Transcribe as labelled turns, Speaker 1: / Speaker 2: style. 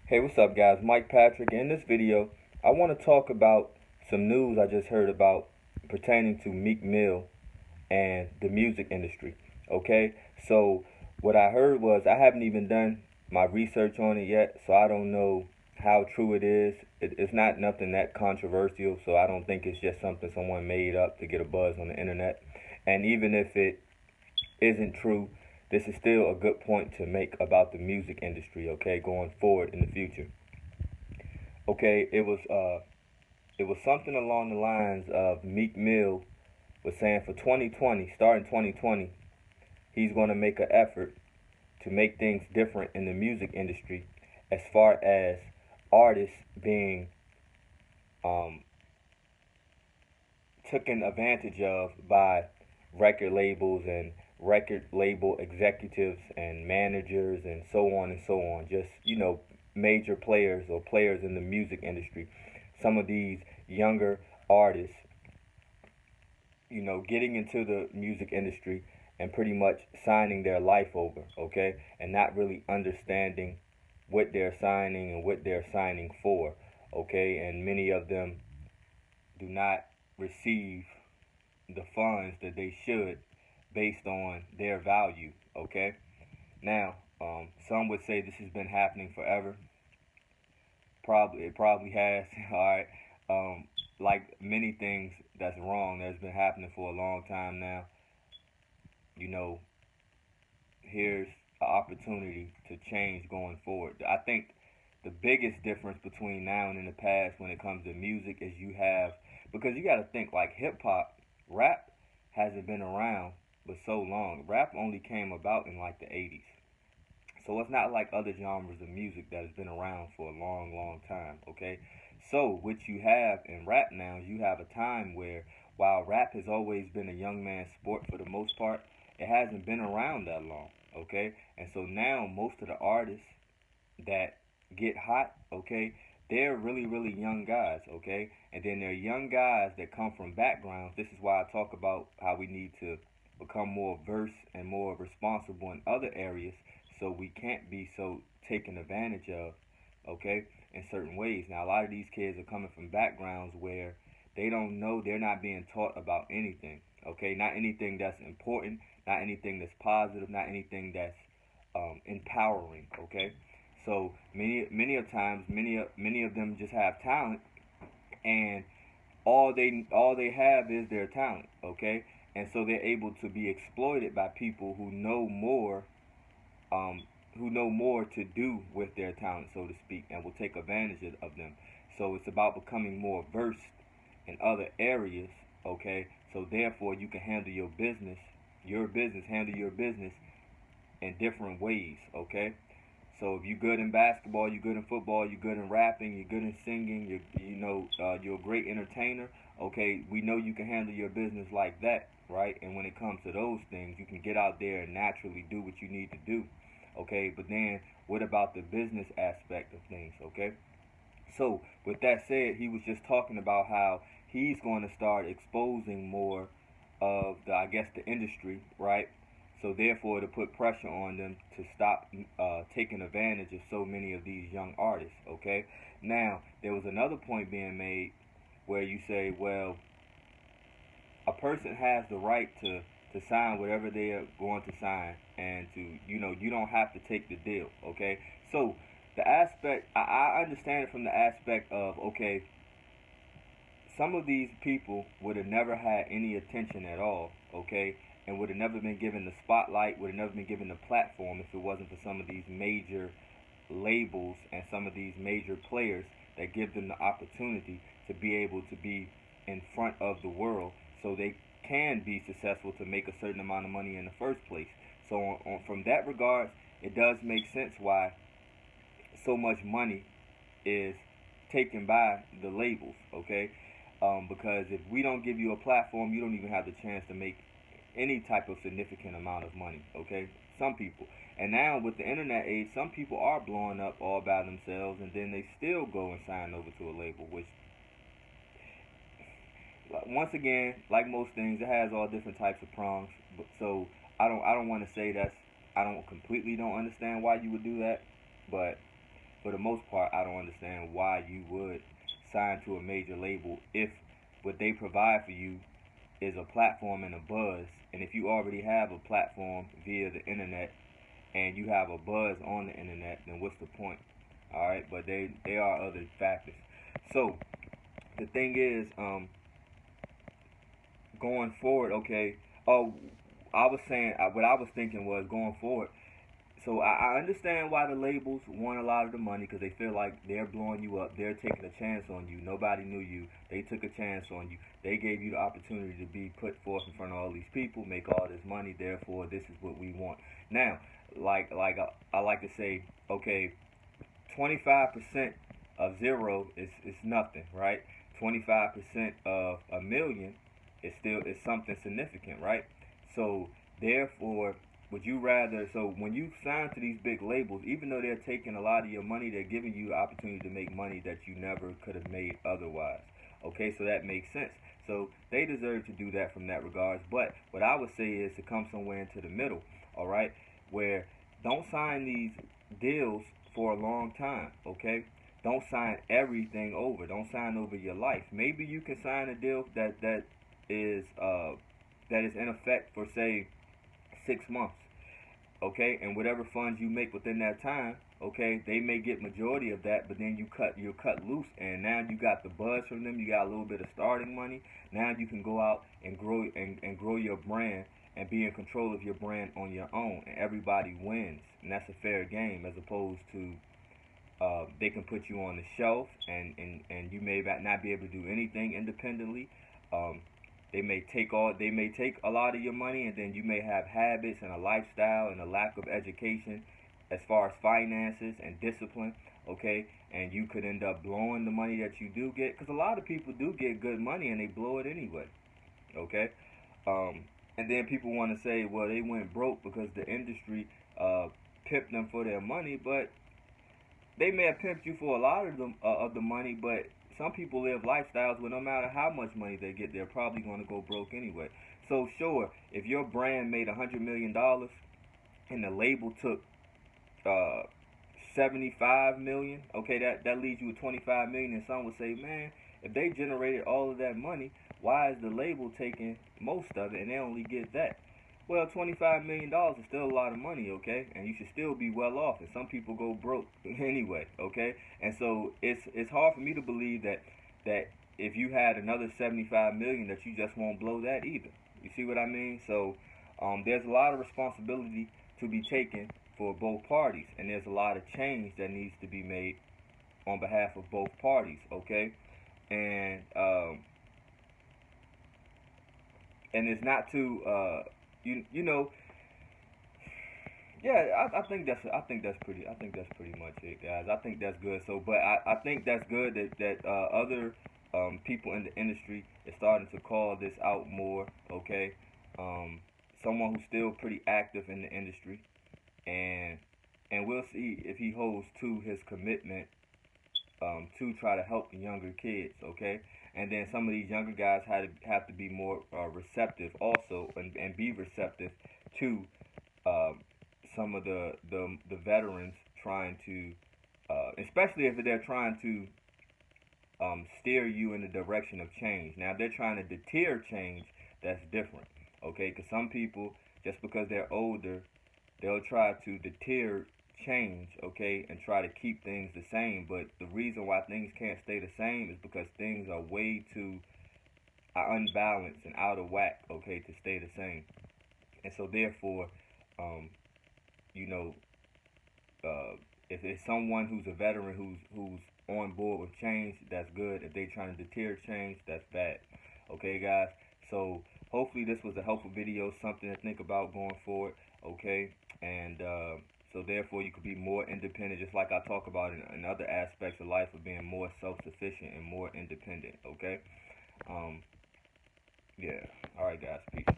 Speaker 1: Hey, what's up, guys? Mike Patrick. In this video, I want to talk about some news I just heard about pertaining to Meek Mill and the music industry. Okay, so what I heard was I haven't even done my research on it yet, so I don't know how true it is. It's not nothing that controversial, so I don't think it's just something someone made up to get a buzz on the internet. And even if it isn't true, this is still a good point to make about the music industry, okay, going forward in the future. Okay, it was something along the lines of Meek Mill was saying for 2020, starting 2020, he's going to make an effort to make things different in the music industry as far as artists being um, taken advantage of by record labels and record label executives and managers and so on and so on. Just, major players or players in the music industry. Some of these younger artists, getting into the music industry and pretty much signing their life over, okay? And not really understanding what they're signing and what they're signing for, okay? And many of them do not receive the funds that they should based on their value, okay? Now, some would say this has been happening forever. It probably has. All right. Like many things that's wrong that's been happening for a long time now. You know, here's an opportunity to change going forward. I think the biggest difference between now and in the past when it comes to music is you have, because you got to think like hip hop, rap hasn't been around but so long. Rap only came about in like the 80s. So it's not like other genres of music that has been around for a long, long time, okay? So what you have in rap now is you have a time where while rap has always been a young man's sport for the most part, it hasn't been around that long, okay? And so now most of the artists that get hot, okay, they're really, really young guys, okay? And then there are young guys that come from backgrounds. This is why I talk about how we need to become more versed and more responsible in other areas so we can't be so taken advantage of, okay, in certain ways. Now, a lot of these kids are coming from backgrounds where they don't know, they're not being taught about anything, okay? Not anything that's important, not anything that's positive, not anything that's empowering, okay? So many of times, many of them just have talent, and all they have is their talent, okay? And so they're able to be exploited by people um, who know more to do with their talent, so to speak, and will take advantage of them. So it's about becoming more versed in other areas, okay? So therefore, you can handle handle your business in different ways, okay? So if you're good in basketball, you're good in football, you're good in rapping, you're good in singing, you're a great entertainer. Okay, we know you can handle your business like that, right? And when it comes to those things, you can get out there and naturally do what you need to do. Okay, but then what about the business aspect of things? Okay, so with that said, he was just talking about how he's going to start exposing more of the, I guess, the industry, right? So therefore, to put pressure on them to stop taking advantage of so many of these young artists. Okay. Now there was another point being made where you say, well, a person has the right to sign whatever they are going to sign, and to you don't have to take the deal. Okay. So the aspect, I understand it from the aspect of, okay, some of these people would have never had any attention at all, okay, and would have never been given the spotlight, would have never been given the platform if it wasn't for some of these major labels and some of these major players that give them the opportunity to be able to be in front of the world so they can be successful to make a certain amount of money in the first place. So from that regard, it does make sense why so much money is taken by the labels, okay? Because if we don't give you a platform, you don't even have the chance to make any type of significant amount of money, okay? Some people. And now with the internet age, some people are blowing up all by themselves, and then they still go and sign over to a label, which, once again, like most things, it has all different types of prongs. So I don't want to say I don't completely don't understand why you would do that, but for the most part, I don't understand why you would sign to a major label if what they provide for you is a platform and a buzz. And if you already have a platform via the internet and you have a buzz on the internet, then what's the point? All right, but they are other factors. So the thing is, going forward, okay. Oh, I was saying what I was thinking was going forward. So I understand why the labels want a lot of the money because they feel like they're blowing you up. They're taking a chance on you. Nobody knew you. They took a chance on you. They gave you the opportunity to be put forth in front of all these people, make all this money. Therefore, this is what we want. Now, I like to say, okay, 25% of zero is nothing, right? 25% of a million is something significant, right? So therefore, would you rather? So when you sign to these big labels, even though they're taking a lot of your money, they're giving you the opportunity to make money that you never could have made otherwise. Okay, so that makes sense. So they deserve to do that from that regards. But what I would say is to come somewhere into the middle, all right, where don't sign these deals for a long time, okay? Don't sign everything over. Don't sign over your life. Maybe you can sign a deal is that is in effect for say 6 months, okay? And whatever funds you make within that time, okay, they may get majority of that, but then you're cut loose, and now you got the buzz from them. You got a little bit of starting money. Now you can go out and grow your brand and be in control of your brand on your own, and everybody wins, and that's a fair game as opposed to they can put you on the shelf, and you may not be able to do anything independently. Um, they may take a lot of your money, and then you may have habits and a lifestyle and a lack of education as far as finances and discipline, okay? And you could end up blowing the money that you do get, because a lot of people do get good money and they blow it anyway, okay? And then people want to say, well, they went broke because the industry pimped them for their money, but they may have pimped you for a lot of the money, but some people live lifestyles where no matter how much money they get, they're probably going to go broke anyway. So sure, if your brand made $100 million and the label took 75 million, okay, that leaves you with 25 million, and some would say, man, if they generated all of that money, why is the label taking most of it and they only get that? Well, $25 million is still a lot of money, okay? And you should still be well off. And some people go broke anyway, okay? And so it's hard for me to believe that if you had another 75 million, that you just won't blow that either. You see what I mean? So there's a lot of responsibility to be taken for both parties, and there's a lot of change that needs to be made on behalf of both parties, okay? And it's not to you know, yeah, I think that's pretty much it, guys. I think that's good. So, but I think that's good that other people in the industry is starting to call this out more. Okay, someone who's still pretty active in the industry, and we'll see if he holds to his commitment to try to help the younger kids. Okay, and then some of these younger guys have to be more receptive also, and be receptive to some of the veterans trying to, especially if they're trying to steer you in the direction of change. Now, if they're trying to deter change, that's different, okay? Because some people, just because they're older, they'll try to deter change, okay, and try to keep things the same. But the reason why things can't stay the same is because things are way too unbalanced and out of whack, okay, to stay the same. And so, therefore, you know, if it's someone who's a veteran who's on board with change, that's good. If they're trying to deter change, that's bad. Okay, guys. So hopefully this was a helpful video, something to think about going forward. Okay, and so therefore you could be more independent, just like I talk about in other aspects of life of being more self-sufficient and more independent. Okay. Yeah. All right, guys. Peace.